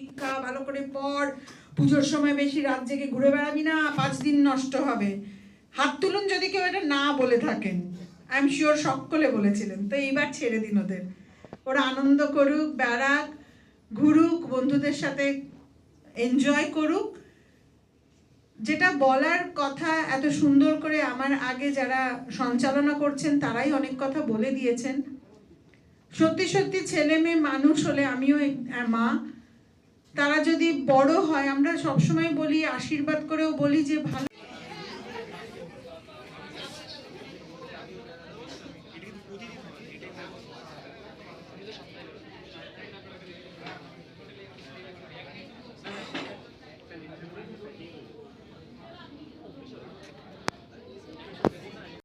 শিক্ষা, ভালো করে পড়, পুজোর সময় বেশি রাত জেগে ঘুরে বেড়াবি না, 5 দিন নষ্ট হবে। হাত তুলুন যদি কেউ এটা না বলে থাকেন। আই এম শিওর সকলে বলেছিলেন। তো এইবার ছেড়ে দিন ওদের, ওরা আনন্দ করুক, বেড়াক, ঘুরুক, বন্ধুদের সাথে এনজয় করুক। যেটা বলার কথা এত সুন্দর করে আমার আগে যারা সঞ্চালনা করছেন তারাই অনেক কথা বলে দিয়েছেন। সত্যি সত্যি ছেলে মেয়ে মানুষ হলে, আমিও মা, তারা যদি বড় হয়, আমরা সবসময় বলি, আশীর্বাদ করেও বলি যে ভালো